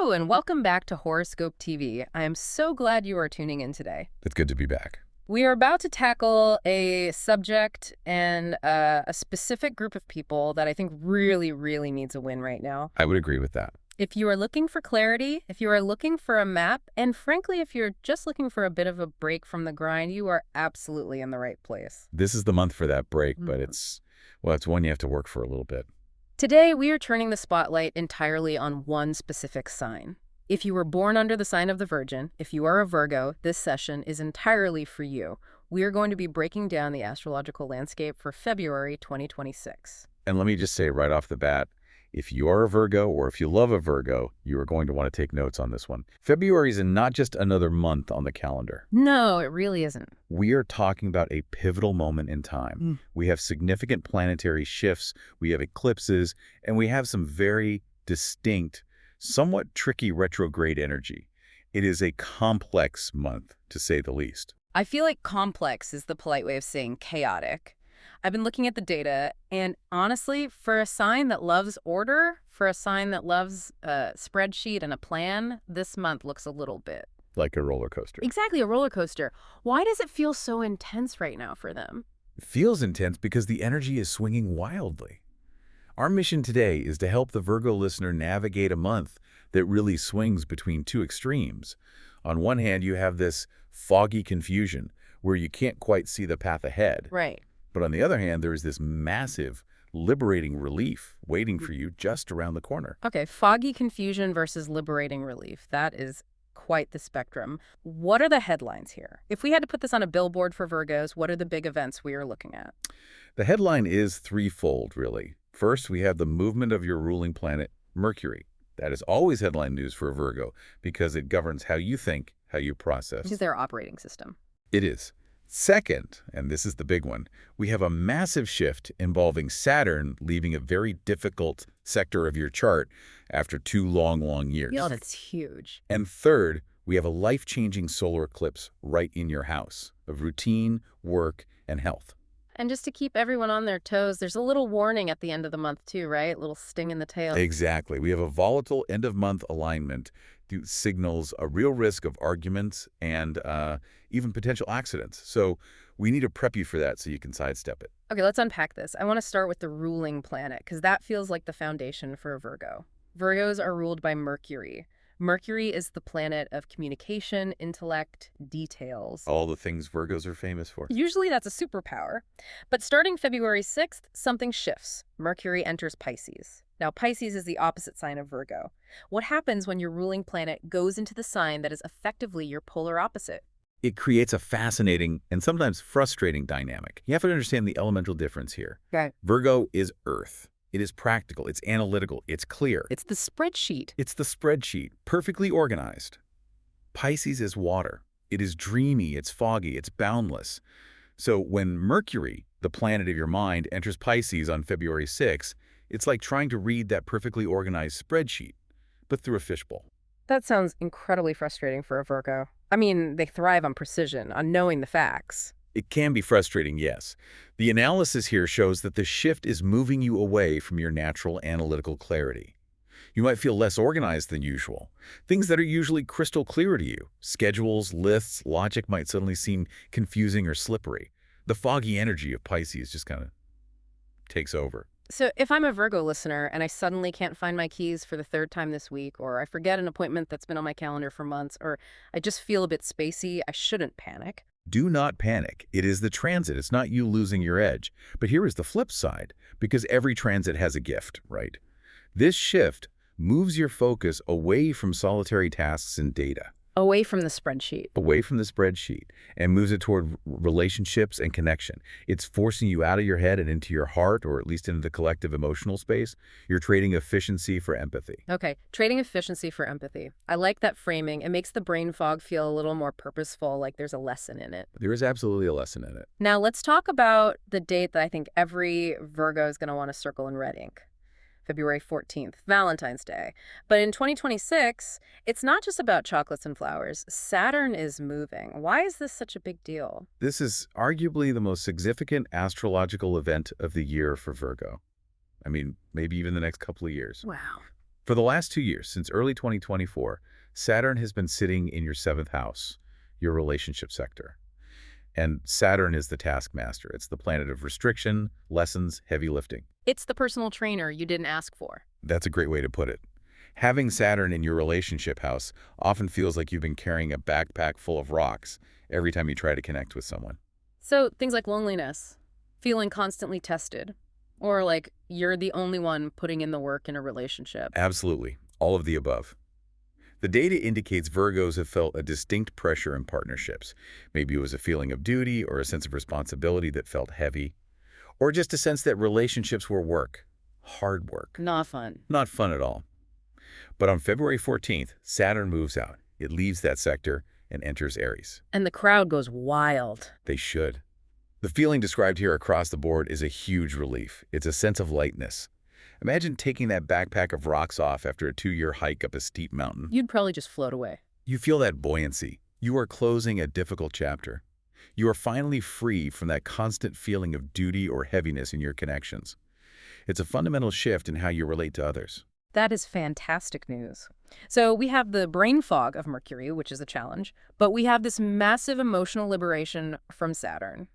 Hello, and welcome back to Horoscope TV. I am so glad you are tuning in today. It's good to be back. We are about to tackle a subject and a specific group of people that I think really needs a win right now. I would agree with that. If you are looking for clarity, if you are looking for a map, and frankly, if you're just looking for a bit of a break from the grind, you are absolutely in the right place. This is the month for that break, but it's one you have to work for a little bit. Today, we are turning the spotlight entirely on one specific sign. If you were born under the sign of the Virgin, if you are a Virgo, this session is entirely for you. We are going to be breaking down the astrological landscape for February 2026. And let me just say right off the bat, if you are a Virgo or if you love a Virgo, you are going to want to take notes on this one. February is not just another month on the calendar. No, it really isn't. We are talking about a pivotal moment in time. We have significant planetary shifts, we have eclipses, and we have some very distinct, somewhat tricky retrograde energy. It is a complex month, to say the least. I feel like complex is the polite way of saying chaotic. I've been looking at the data, and honestly, for a sign that loves order, for a sign that loves a spreadsheet and a plan, this month looks a little bit Like a roller coaster. exactly a roller coaster. Why does it feel so intense right now for them? It feels intense because the energy is swinging wildly. Our mission today is to help the Virgo listener navigate a month that really swings between two extremes. On one hand, you have this foggy confusion where you can't quite see the path ahead. Right. But on the other hand, there is this massive, liberating relief waiting for you just around the corner. Okay, foggy confusion versus liberating relief. That is quite the spectrum. What are the headlines here? If we had to put this on a billboard for Virgos, what are the big events we are looking at? The headline is threefold, really. First, we have the movement of your ruling planet, Mercury. That is always headline news for a Virgo because it governs how you think, how you process. This is their operating system. It is. Second, and this is the big one, we have a massive shift involving Saturn leaving a very difficult sector of your chart after two long years. Yeah, that's huge. And third, we have a life-changing solar eclipse right in your house of routine, work, and health. And just to keep everyone on their toes, there's a little warning at the end of the month too, right? A little sting in the tail. Exactly. We have a volatile end-of-month alignment that signals a real risk of arguments and even potential accidents. So we need to prep you for that so you can sidestep it. Okay, let's unpack this. I want to start with the ruling planet because that feels like the foundation for a Virgo. Virgos are ruled by Mercury. Mercury is the planet of communication, intellect, details. All the things Virgos are famous for. Usually that's a superpower. But starting February 6th, something shifts. Mercury enters Pisces. Now, Pisces is the opposite sign of Virgo. What happens when your ruling planet goes into the sign that is effectively your polar opposite? It creates a fascinating and sometimes frustrating dynamic. You have to understand the elemental difference here. Okay. Virgo is Earth. It is practical, it's analytical, it's clear. It's the spreadsheet. It's the spreadsheet, perfectly organized. Pisces is water. It is dreamy, it's foggy, it's boundless. So when Mercury, the planet of your mind, enters Pisces on February 6th, it's like trying to read that perfectly organized spreadsheet, but through a fishbowl. That sounds incredibly frustrating for a Virgo. I mean, they thrive on precision, on knowing the facts. It can be frustrating, yes. The analysis here shows that the shift is moving you away from your natural analytical clarity. You might feel less organized than usual. Things that are usually crystal clear to you, schedules, lists, logic might suddenly seem confusing or slippery. The foggy energy of Pisces just kind of takes over. So if I'm a Virgo listener and I suddenly can't find my keys for the third time this week, or I forget an appointment that's been on my calendar for months, or I just feel a bit spacey, I shouldn't panic. Do not panic. It is the transit. It's not you losing your edge. But here is the flip side, because every transit has a gift, right? This shift moves your focus away from solitary tasks and data, Away from the spreadsheet. and moves it toward relationships and connection. It's forcing you out of your head and into your heart, or at least into the collective emotional space. You're trading efficiency for empathy. Okay, trading efficiency for empathy. I like that framing. It makes the brain fog feel a little more purposeful, like there's a lesson in it. There is absolutely a lesson in it. Now let's talk about the date that I think every Virgo is going to want to circle in red ink. February 14th, Valentine's Day. But in 2026, it's not just about chocolates and flowers. Saturn is moving. Why is this such a big deal? This is arguably the most significant astrological event of the year for Virgo. I mean, maybe even the next couple of years. Wow. For the last 2 years, since early 2024, Saturn has been sitting in your seventh house, your relationship sector. And Saturn is the taskmaster. It's the planet of restriction, lessons, heavy lifting. It's the personal trainer you didn't ask for. That's a great way to put it. Having Saturn in your relationship house often feels like you've been carrying a backpack full of rocks every time you try to connect with someone. So things like loneliness, feeling constantly tested, or like you're the only one putting in the work in a relationship. Absolutely. All of the above. The data indicates Virgos have felt a distinct pressure in partnerships. Maybe it was a feeling of duty or a sense of responsibility that felt heavy, or just a sense that relationships were work, hard work. Not fun. Not fun at all. But on February 14th, Saturn moves out. It leaves that sector and enters Aries. And the crowd goes wild. They should. The feeling described here across the board is a huge relief. It's a sense of lightness. Imagine taking that backpack of rocks off after a 2-year hike up a steep mountain. You'd probably just float away. You feel that buoyancy. You are closing a difficult chapter. You are finally free from that constant feeling of duty or heaviness in your connections. It's a fundamental shift in how you relate to others. That is fantastic news. So we have the brain fog of Mercury, which is a challenge, but we have this massive emotional liberation from Saturn.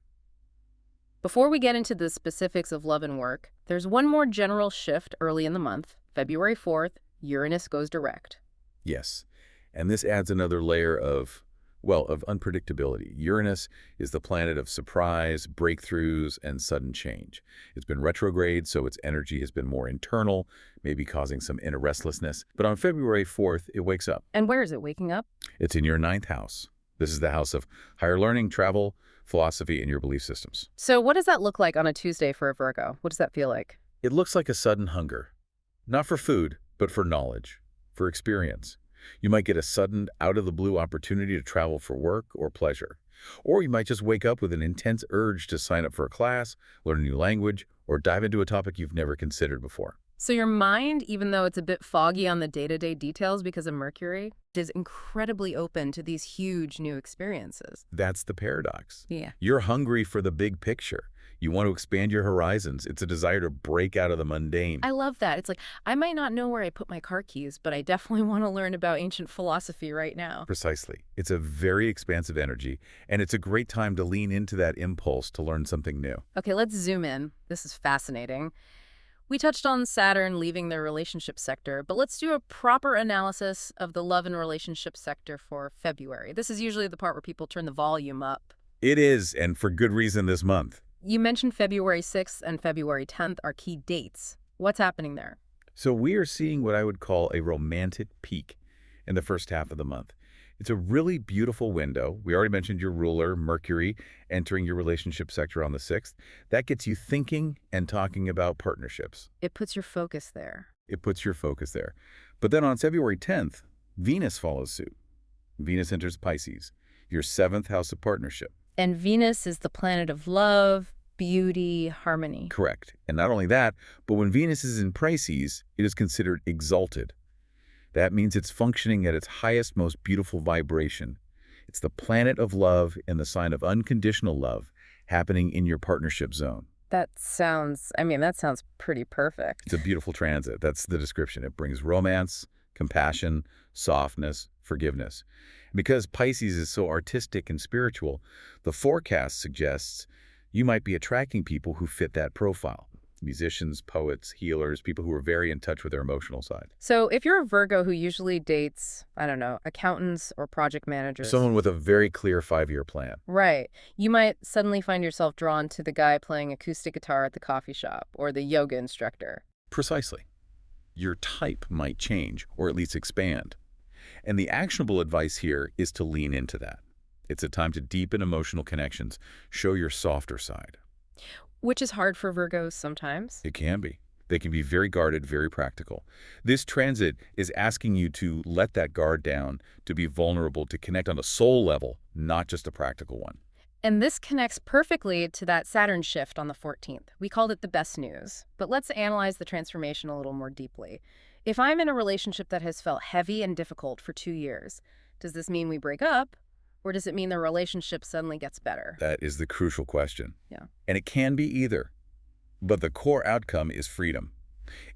Before we get into the specifics of love and work, there's one more general shift early in the month. February 4th, Uranus goes direct. Yes, and this adds another layer of unpredictability. Uranus is the planet of surprise, breakthroughs, and sudden change. It's been retrograde, so its energy has been more internal, maybe causing some inner restlessness. But on February 4th, it wakes up. And where is it waking up? It's in your ninth house. This is the house of higher learning, travel, philosophy, and your belief systems. So what does that look like on a Tuesday for a Virgo? What does that feel like? It looks like a sudden hunger. Not for food, but for knowledge, for experience. You might get a sudden, out-of-the-blue opportunity to travel for work or pleasure. Or you might just wake up with an intense urge to sign up for a class, learn a new language, or dive into a topic you've never considered before. So your mind, even though it's a bit foggy on the day-to-day details because of Mercury, is incredibly open to these huge new experiences. That's the paradox. Yeah. You're hungry for the big picture. You want to expand your horizons. It's a desire to break out of the mundane. I love that. It's like, I might not know where I put my car keys, but I definitely want to learn about ancient philosophy right now. Precisely. It's a very expansive energy, and it's a great time to lean into that impulse to learn something new. Okay, let's zoom in. This is fascinating. We touched on Saturn leaving the relationship sector, but let's do a proper analysis of the love and relationship sector for February. This is usually the part where people turn the volume up. It is, and for good reason this month. You mentioned February 6th and February 10th are key dates. What's happening there? So we are seeing what I would call a romantic peak in the first half of the month. It's a really beautiful window. We already mentioned your ruler, Mercury, entering your relationship sector on the 6th. That gets you thinking and talking about partnerships. It puts your focus there. It puts your focus there. But then on February 10th, Venus follows suit. Venus enters Pisces, your 7th house of partnership. And Venus is the planet of love, beauty, harmony. Correct. And not only that, but when Venus is in Pisces, it is considered exalted. That means it's functioning at its highest, most beautiful vibration. It's the planet of love and the sign of unconditional love happening in your partnership zone. That sounds pretty perfect. It's a beautiful transit. That's the description. It brings romance, compassion, softness, forgiveness. Because Pisces is so artistic and spiritual, the forecast suggests you might be attracting people who fit that profile. Musicians, poets, healers, people who are very in touch with their emotional side. So if you're a Virgo who usually dates, accountants or project managers. Someone with a very clear 5-year plan. Right. You might suddenly find yourself drawn to the guy playing acoustic guitar at the coffee shop or the yoga instructor. Precisely. Your type might change or at least expand. And the actionable advice here is to lean into that. It's a time to deepen emotional connections, show your softer side. Which is hard for Virgos sometimes. It can be. They can be very guarded, very practical. This transit is asking you to let that guard down, to be vulnerable, to connect on a soul level, not just a practical one. And this connects perfectly to that Saturn shift on the 14th. We called it the best news. But let's analyze the transformation a little more deeply. If I'm in a relationship that has felt heavy and difficult for 2 years, does this mean we break up? Or does it mean the relationship suddenly gets better? That is the crucial question. Yeah. And it can be either. But the core outcome is freedom.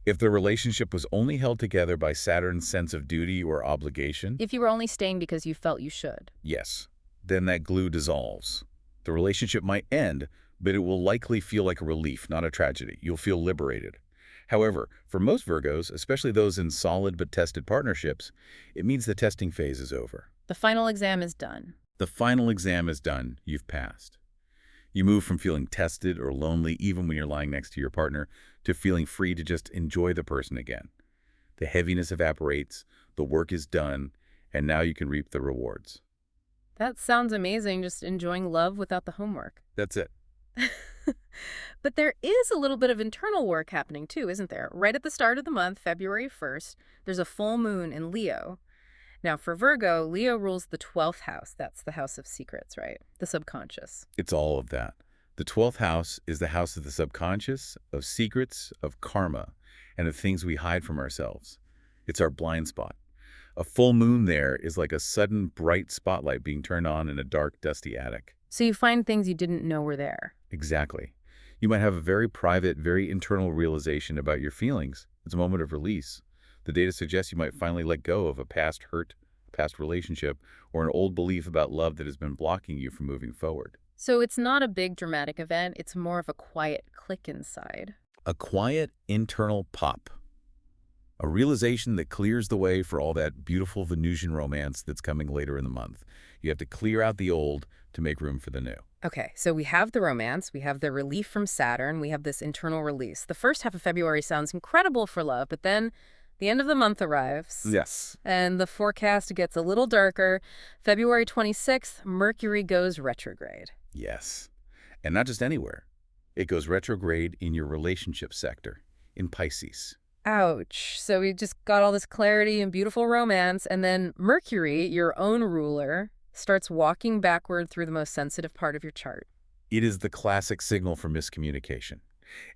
If the relationship was only held together by Saturn's sense of duty or obligation, If you were only staying because you felt you should. yes, then that glue dissolves. The relationship might end, but it will likely feel like a relief, not a tragedy. You'll feel liberated. However, for most Virgos, especially those in solid but tested partnerships, it means the testing phase is over. The final exam is done. The final exam is done. You've passed. You move from feeling tested or lonely, even when you're lying next to your partner, to feeling free to just enjoy the person again. The heaviness evaporates, the work is done, and now you can reap the rewards. That sounds amazing, just enjoying love without the homework. That's it. But there is a little bit of internal work happening too, isn't there? Right at the start of the month, February 1st, there's a full moon in Leo. Now for Virgo, Leo rules the 12th house. That's the house of secrets, right? The subconscious. It's all of that. The 12th house is the house of the subconscious, of secrets, of karma, and of things we hide from ourselves. It's our blind spot. A full moon there is like a sudden bright spotlight being turned on in a dark, dusty attic. So you find things you didn't know were there. Exactly. You might have a very private, very internal realization about your feelings. It's a moment of release. The data suggests you might finally let go of a past hurt, past relationship, or an old belief about love that has been blocking you from moving forward. So it's not a big dramatic event, it's more of a quiet click inside. A quiet, internal pop. A realization that clears the way for all that beautiful Venusian romance that's coming later in the month. You have to clear out the old to make room for the new. Okay, so we have the romance, we have the relief from Saturn, we have this internal release. The first half of February sounds incredible for love, but then the end of the month arrives. Yes. And the forecast gets a little darker. February 26th, Mercury goes retrograde. Yes. And not just anywhere. It goes retrograde in your relationship sector, in Pisces. Ouch. So we just got all this clarity and beautiful romance, and then Mercury, your own ruler, starts walking backward through the most sensitive part of your chart. It is the classic signal for miscommunication.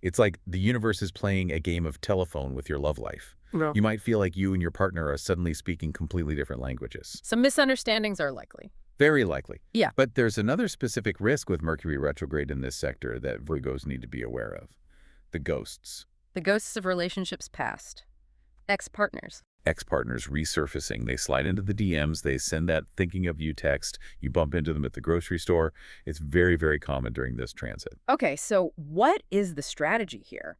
It's like the universe is playing a game of telephone with your love life. No. You might feel like you and your partner are suddenly speaking completely different languages. Some misunderstandings are likely. Very likely. Yeah. But there's another specific risk with Mercury retrograde in this sector that Virgos need to be aware of. The ghosts. The ghosts of relationships past. Ex-partners. Ex-partners resurfacing. They slide into the DMs. They send that thinking of you text. You bump into them at the grocery store. It's very, very common during this transit. Okay, so what is the strategy here?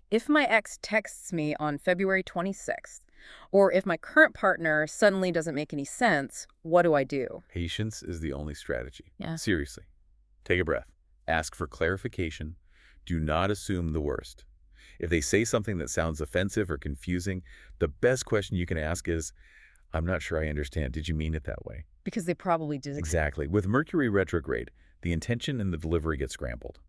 If my ex texts me on February 26th, or if my current partner suddenly doesn't make any sense, what do I do? Patience is the only strategy. Yeah. Seriously. Take a breath. Ask for clarification. Do not assume the worst. If they say something that sounds offensive or confusing, the best question you can ask is, I'm not sure I understand. Did you mean it that way? Because they probably did. Exactly. With Mercury retrograde, the intention and the delivery get scrambled.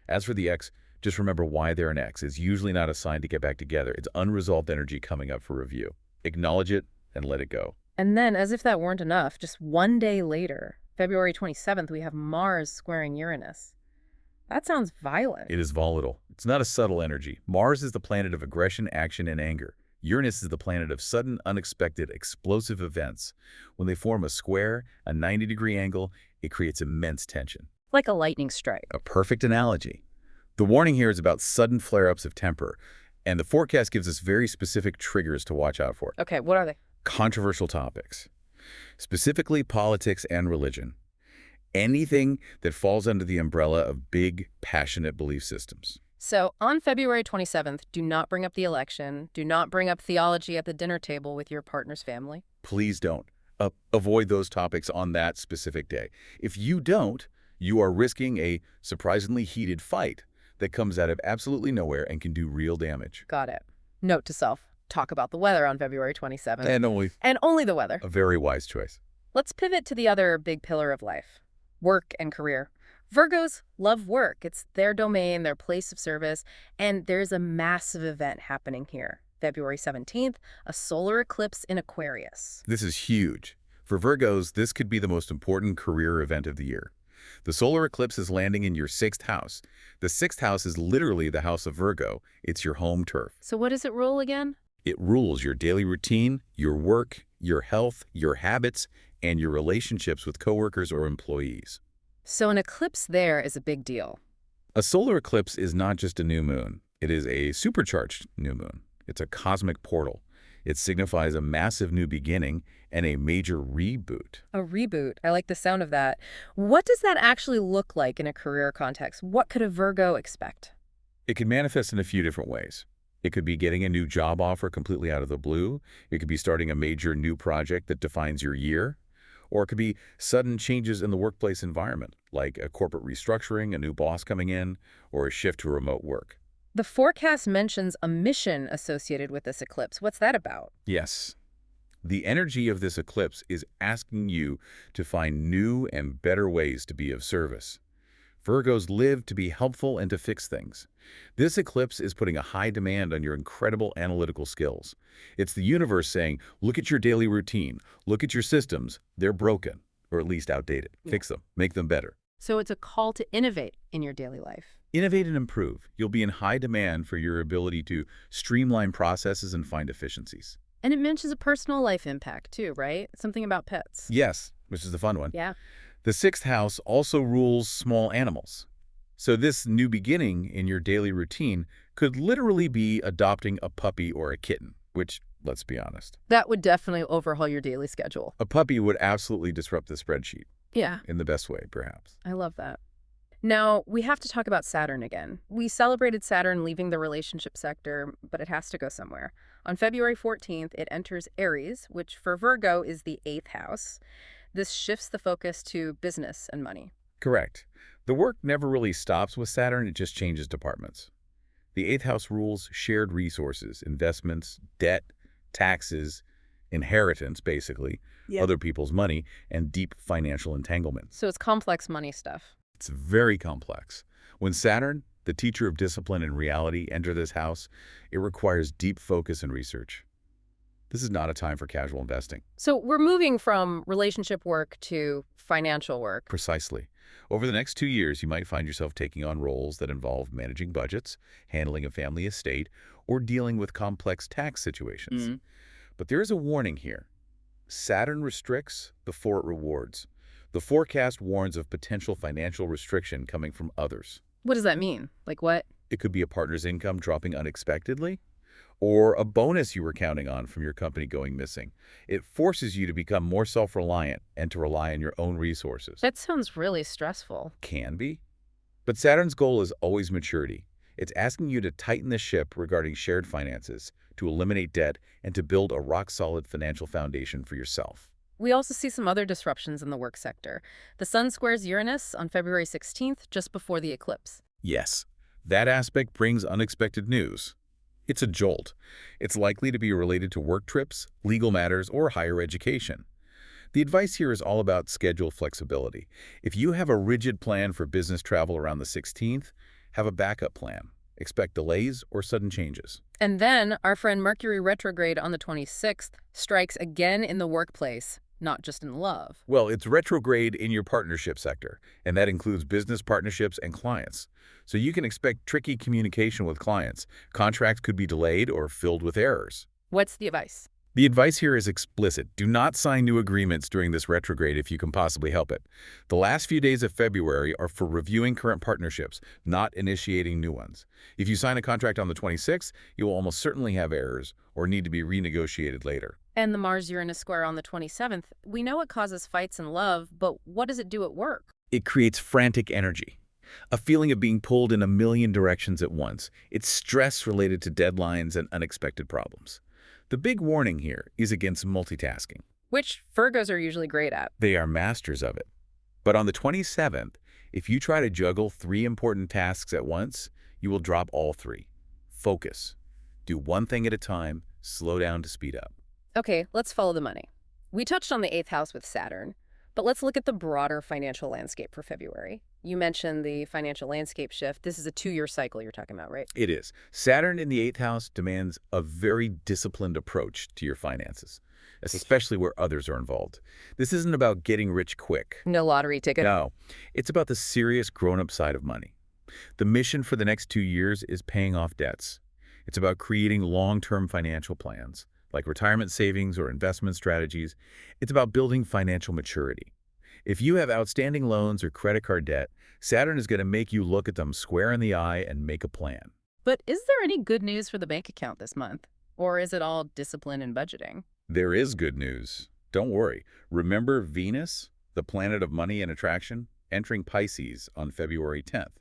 As for the ex, just remember why they're an ex is usually not a sign to get back together. It's unresolved energy coming up for review. Acknowledge it and let it go. And then, as if that weren't enough, just one day later, February 27th, we have Mars squaring Uranus. That sounds violent. It is volatile. It's not a subtle energy. Mars is the planet of aggression, action, and anger. Uranus is the planet of sudden, unexpected, explosive events. When they form a square, a 90-degree angle, it creates immense tension. Like a lightning strike. A perfect analogy. The warning here is about sudden flare-ups of temper, and the forecast gives us very specific triggers to watch out for. Okay, what are they? Controversial topics, specifically politics and religion. Anything that falls under the umbrella of big, passionate belief systems. So, on February 27th, do not bring up the election. Do not bring up theology at the dinner table with your partner's family. Please don't. Avoid those topics on that specific day. If you don't, you are risking a surprisingly heated fight that comes out of absolutely nowhere and can do real damage. Got it. Note to self, talk about the weather on February 27th. And only the weather. a very wise choice. Let's pivot to the other big pillar of life, work and career. Virgos love work. It's their domain, their place of service, and there's a massive event happening here. February 17th, a solar eclipse in Aquarius. This is huge. For Virgos, this could be the most important career event of the year. The solar eclipse is landing in your 6th house. The 6th house is literally the house of Virgo. It's your home turf. So what does it rule again? It rules your daily routine, your work, your health, your habits, and your relationships with coworkers or employees. So an eclipse there is a big deal. A solar eclipse is not just a new moon. It is a supercharged new moon. It's a cosmic portal. It signifies a massive new beginning and a major reboot. A reboot. I like the sound of that. What does that actually look like in a career context? What could a Virgo expect? It can manifest in a few different ways. It could be getting a new job offer completely out of the blue. It could be starting a major new project that defines your year. Or it could be sudden changes in the workplace environment, like a corporate restructuring, a new boss coming in, or a shift to remote work. The forecast mentions a mission associated with this eclipse. What's that about? Yes, the energy of this eclipse is asking you to find new and better ways to be of service. Virgos live to be helpful and to fix things. This eclipse is putting a high demand on your incredible analytical skills. It's the universe saying, look at your daily routine, look at your systems. They're broken, or at least outdated. Yeah. Fix them, make them better. So it's a call to innovate in your daily life. Innovate and improve. You'll be in high demand for your ability to streamline processes and find efficiencies. And it mentions a personal life impact too, right? Something about pets. Yes, which is the fun one. Yeah. The sixth house also rules small animals. So this new beginning in your daily routine could literally be adopting a puppy or a kitten, which, let's be honest, That would definitely overhaul your daily schedule. a puppy would absolutely disrupt the spreadsheet, Yeah, in the best way, perhaps. I love that. Now, we have to talk about Saturn again. We celebrated Saturn leaving the relationship sector, but it has to go somewhere. On February 14th, it enters Aries, which for Virgo is the 8th house. This shifts the focus to business and money. Correct. The work never really stops with Saturn, it just changes departments. The eighth house rules shared resources, investments, debt, taxes, inheritance, basically, Yep. other people's money, and deep financial entanglements. So it's complex money stuff. It's very complex. When Saturn, the teacher of discipline and reality, enter this house, it requires deep focus and research. This is not a time for casual investing. So we're moving from relationship work to financial work. Precisely. Over the next 2 years, you might find yourself taking on roles that involve managing budgets, handling a family estate, or dealing with complex tax situations. But there is a warning here. Saturn restricts before it rewards. The forecast warns of potential financial restriction coming from others. What does that mean? Like what? It could be a partner's income dropping unexpectedly, or a bonus you were counting on from your company going missing. It forces you to become more self-reliant and to rely on your own resources. That sounds really stressful. Can be. But Saturn's goal is always maturity. It's asking you to tighten the ship regarding shared finances, to eliminate debt, and to build a rock-solid financial foundation for yourself. We also see some other disruptions in the work sector. The Sun squares Uranus on February 16th, just before the eclipse. Yes, that aspect brings unexpected news. It's a jolt. It's likely to be related to work trips, legal matters, or higher education. The advice here is all about schedule flexibility. If you have a rigid plan for business travel around the 16th, have a backup plan. Expect delays or sudden changes. And then our friend Mercury Retrograde on the 26th strikes again in the workplace, not just in love. Well, it's retrograde in your partnership sector, and that includes business partnerships and clients. So you can expect tricky communication with clients. Contracts could be delayed or filled with errors. What's the advice? The advice here is explicit. Do not sign new agreements during this retrograde if you can possibly help it. The last few days of February are for reviewing current partnerships, not initiating new ones. If you sign a contract on the 26th, you will almost certainly have errors or need to be renegotiated later. And the Mars-Uranus square on the 27th, we know it causes fights in love, but what does it do at work? It creates frantic energy, a feeling of being pulled in a million directions at once. It's stress related to deadlines and unexpected problems. The big warning here is against multitasking. Which Virgos are usually great at. They are masters of it. But on the 27th, if you try to juggle 3 important tasks at once, you will drop all 3. Focus. Do one thing at a time, slow down to speed up. Okay, let's follow the money. We touched on the 8th house with Saturn, but let's look at the broader financial landscape for February. You mentioned the financial landscape shift. This is a 2-year cycle you're talking about, right? It is. Saturn in the 8th house demands a very disciplined approach to your finances, especially where others are involved. This isn't about getting rich quick. No lottery ticket. No, it's about the serious grown-up side of money. The mission for the next 2 years is paying off debts. It's about creating long-term financial plans, like retirement savings or investment strategies. It's about building financial maturity. If you have outstanding loans or credit card debt, Saturn is going to make you look at them square in the eye and make a plan. But is there any good news for the bank account this month? Or is it all discipline and budgeting? There is good news. Don't worry. Remember Venus, the planet of money and attraction, entering Pisces on February 10th.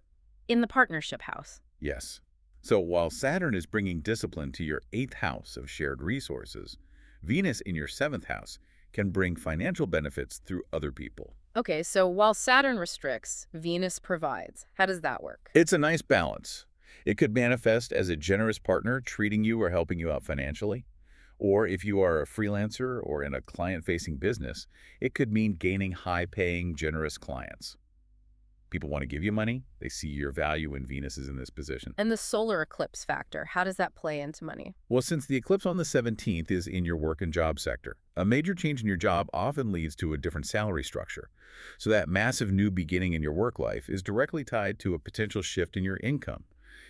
In the partnership house. Yes. So while Saturn is bringing discipline to your 8th house of shared resources, Venus in your 7th house can bring financial benefits through other people. Okay, so while Saturn restricts, Venus provides. How does that work? It's a nice balance. It could manifest as a generous partner treating you or helping you out financially. Or if you are a freelancer or in a client-facing business, it could mean gaining high-paying, generous clients. People want to give you money. They see your value when Venus is in this position. And the solar eclipse factor, how does that play into money? Well, since the eclipse on the 17th is in your work and job sector, a major change in your job often leads to a different salary structure. So that massive new beginning in your work life is directly tied to a potential shift in your income.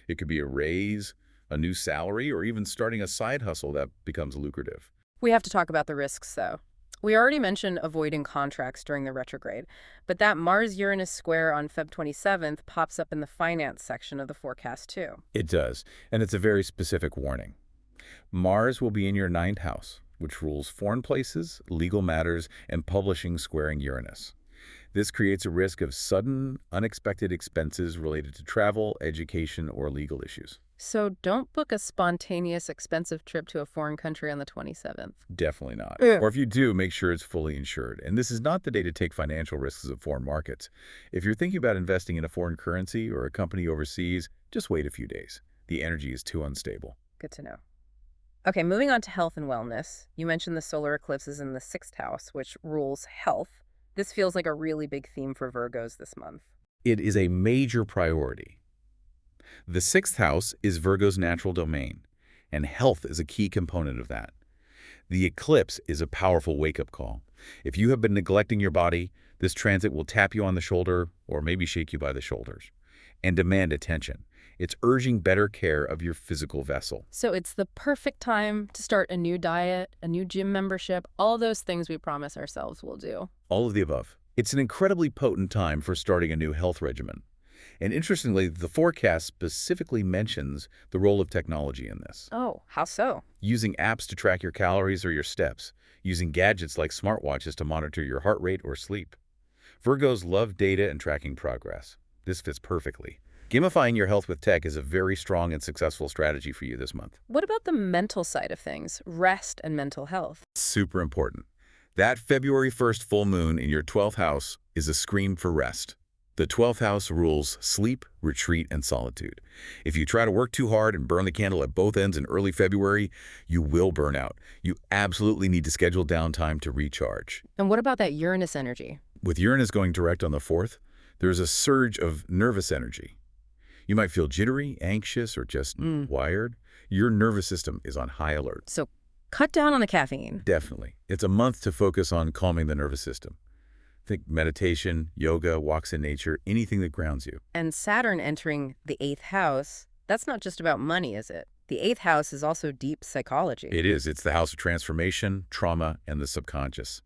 It could be a raise, a new salary, or even starting a side hustle that becomes lucrative. We have to talk about the risks, though. We already mentioned avoiding contracts during the retrograde, but that Mars-Uranus square on Feb 27th pops up in the finance section of the forecast, too. It does, and it's a very specific warning. Mars will be in your 9th house, which rules foreign places, legal matters, and publishing squaring Uranus. This creates a risk of sudden, unexpected expenses related to travel, education, or legal issues. So don't book a spontaneous, expensive trip to a foreign country on the 27th. Definitely not. Yeah. Or if you do, make sure it's fully insured. And this is not the day to take financial risks of foreign markets. If you're thinking about investing in a foreign currency or a company overseas, just wait a few days. The energy is too unstable. Good to know. Okay, moving on to health and wellness. You mentioned the solar eclipse is in the 6th house, which rules health. This feels like a really big theme for Virgos this month. It is a major priority. The 6th house is Virgo's natural domain, and health is a key component of that. The eclipse is a powerful wake-up call. If you have been neglecting your body, this transit will tap you on the shoulder, or maybe shake you by the shoulders, and demand attention. It's urging better care of your physical vessel. So it's the perfect time to start a new diet, a new gym membership, all those things we promise ourselves we'll do. All of the above. It's an incredibly potent time for starting a new health regimen. And interestingly, the forecast specifically mentions the role of technology in this. Oh, how so? Using apps to track your calories or your steps, using gadgets like smartwatches to monitor your heart rate or sleep. Virgos love data and tracking progress. This fits perfectly. Gamifying your health with tech is a very strong and successful strategy for you this month. What about the mental side of things, rest and mental health? Super important. That February 1st full moon in your 12th house is a scream for rest. The 12th house rules sleep, retreat, and solitude. If you try to work too hard and burn the candle at both ends in early February, you will burn out. You absolutely need to schedule downtime to recharge. And what about that Uranus energy? With Uranus going direct on the 4th, there's a surge of nervous energy. You might feel jittery, anxious, or just wired. Your nervous system is on high alert. So cut down on the caffeine. Definitely. It's a month to focus on calming the nervous system. Think meditation, yoga, walks in nature, anything that grounds you. And Saturn entering the 8th house, that's not just about money, is it? The 8th house is also deep psychology. It is. It's the house of transformation, trauma, and the subconscious.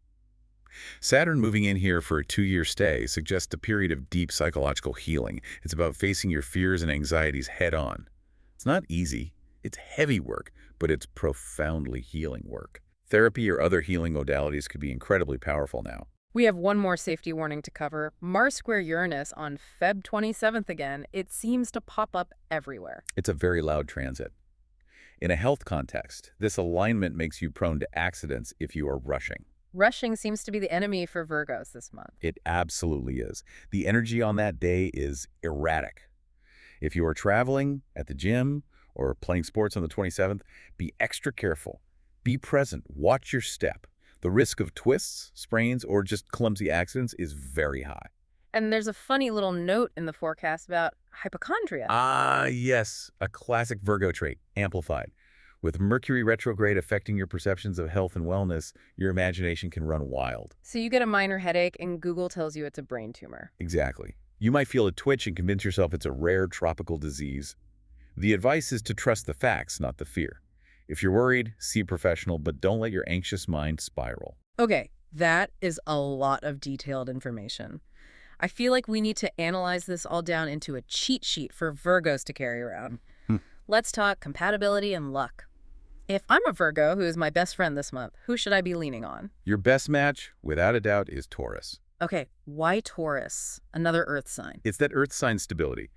Saturn moving in here for a 2-year stay suggests a period of deep psychological healing. It's about facing your fears and anxieties head on. It's not easy. It's heavy work, but it's profoundly healing work. Therapy or other healing modalities could be incredibly powerful now. We have one more safety warning to cover. Mars square Uranus on Feb 27th again. It seems to pop up everywhere. It's a very loud transit. In a health context, this alignment makes you prone to accidents if you are rushing. Rushing seems to be the enemy for Virgos this month. It absolutely is. The energy on that day is erratic. If you are traveling, at the gym, or playing sports on the 27th, be extra careful. Be present. Watch your step. The risk of twists, sprains, or just clumsy accidents is very high. And there's a funny little note in the forecast about hypochondria. Ah, yes, a classic Virgo trait, amplified. With Mercury retrograde affecting your perceptions of health and wellness, your imagination can run wild. So you get a minor headache and Google tells you it's a brain tumor. Exactly. You might feel a twitch and convince yourself it's a rare tropical disease. The advice is to trust the facts, not the fear. If you're worried, see a professional, but don't let your anxious mind spiral. Okay, that is a lot of detailed information. I feel like we need to analyze this all down into a cheat sheet for Virgos to carry around. Let's talk compatibility and luck. If I'm a Virgo, who is my best friend this month, who should I be leaning on? Your best match, without a doubt, is Taurus. Okay, why Taurus? Another Earth sign. It's that earth sign stability.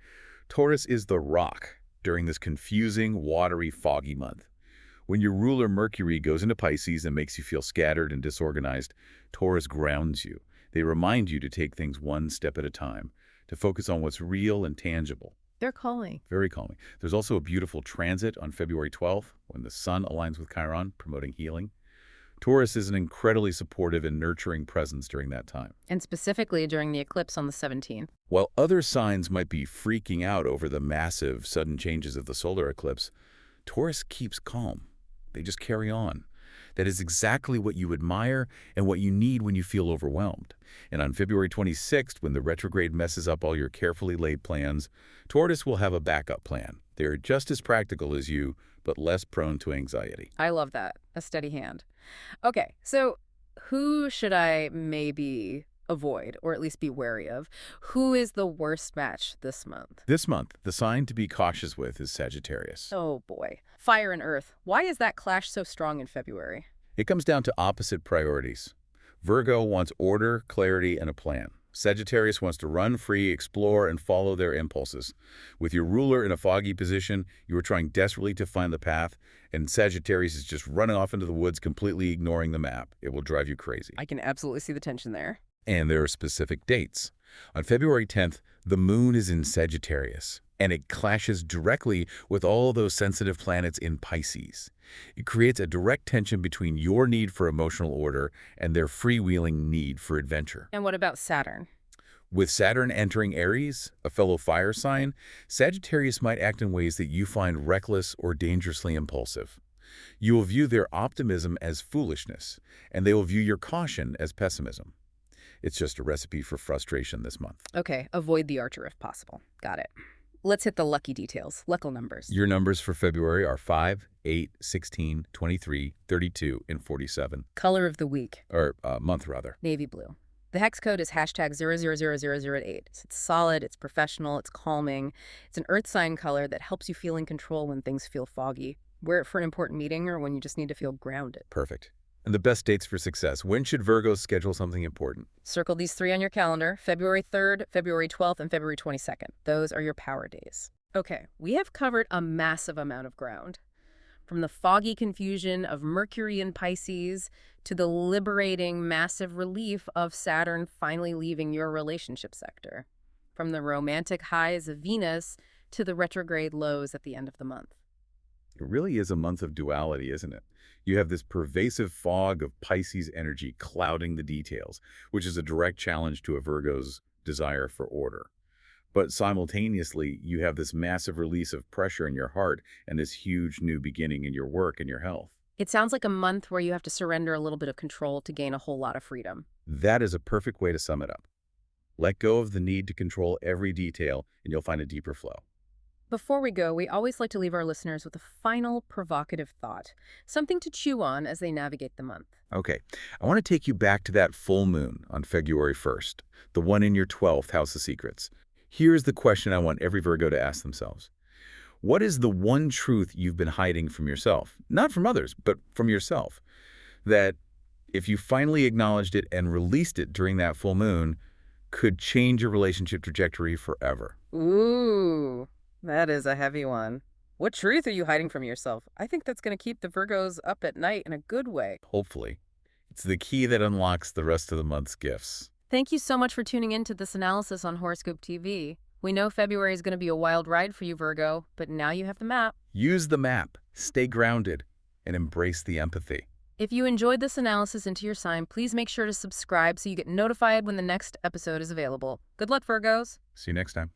Taurus is the rock during this confusing, watery, foggy month. When your ruler Mercury goes into Pisces and makes you feel scattered and disorganized, Taurus grounds you. They remind you to take things one step at a time, to focus on what's real and tangible. They're calling. Very calming. There's also a beautiful transit on February 12th when the sun aligns with Chiron, promoting healing. Taurus is an incredibly supportive and nurturing presence during that time. And specifically during the eclipse on the 17th. While other signs might be freaking out over the massive, sudden changes of the solar eclipse, Taurus keeps calm. They just carry on. That is exactly what you admire and what you need when you feel overwhelmed. And on February 26th, when the retrograde messes up all your carefully laid plans, Taurus will have a backup plan. They are just as practical as you, but less prone to anxiety. I love that. A steady hand. Okay, so who should I maybe avoid, or at least be wary of? Who is the worst match this month? This month, the sign to be cautious with is Sagittarius. Oh boy. Fire and Earth. Why is that clash so strong in February? It comes down to opposite priorities. Virgo wants order, clarity, and a plan. Sagittarius wants to run free, explore, and follow their impulses. With your ruler in a foggy position, you are trying desperately to find the path, and Sagittarius is just running off into the woods, completely ignoring the map. It will drive you crazy. I can absolutely see the tension there. And there are specific dates. On February 10th, the moon is in Sagittarius, and it clashes directly with all those sensitive planets in Pisces. It creates a direct tension between your need for emotional order and their freewheeling need for adventure. And what about Saturn? With Saturn entering Aries, a fellow fire sign, Sagittarius might act in ways that you find reckless or dangerously impulsive. You will view their optimism as foolishness, and they will view your caution as pessimism. It's just a recipe for frustration this month. Okay, avoid the Archer if possible. Got it. Let's hit the lucky details. Lucky numbers. Your numbers for February are 5, 8, 16, 23, 32, and 47. Color of the week. Or month, rather. Navy blue. The hex code is hashtag 000008. It's solid, it's professional, it's calming. It's an earth sign color that helps you feel in control when things feel foggy. Wear it for an important meeting or when you just need to feel grounded. Perfect. And the best dates for success. When should Virgos schedule something important? Circle these 3 on your calendar: February 3rd, February 12th, and February 22nd. Those are your power days. Okay, we have covered a massive amount of ground. From the foggy confusion of Mercury in Pisces to the liberating, massive relief of Saturn finally leaving your relationship sector. From the romantic highs of Venus to the retrograde lows at the end of the month. It really is a month of duality, isn't it? You have this pervasive fog of Pisces energy clouding the details, which is a direct challenge to a Virgo's desire for order. But simultaneously, you have this massive release of pressure in your heart and this huge new beginning in your work and your health. It sounds like a month where you have to surrender a little bit of control to gain a whole lot of freedom. That is a perfect way to sum it up. Let go of the need to control every detail, and you'll find a deeper flow. Before we go, we always like to leave our listeners with a final provocative thought, something to chew on as they navigate the month. Okay, I want to take you back to that full moon on February 1st, the one in your 12th house of secrets. Here's the question I want every Virgo to ask themselves. What is the one truth you've been hiding from yourself? Not from others, but from yourself. That if you finally acknowledged it and released it during that full moon, could change your relationship trajectory forever. Ooh, that is a heavy one. What truth are you hiding from yourself? I think that's going to keep the Virgos up at night in a good way. Hopefully. It's the key that unlocks the rest of the month's gifts. Thank you so much for tuning in to this analysis on Horoscope TV. We know February is going to be a wild ride for you, Virgo, but now you have the map. Use the map, stay grounded, and embrace the empathy. If you enjoyed this analysis into your sign, please make sure to subscribe so you get notified when the next episode is available. Good luck, Virgos. See you next time.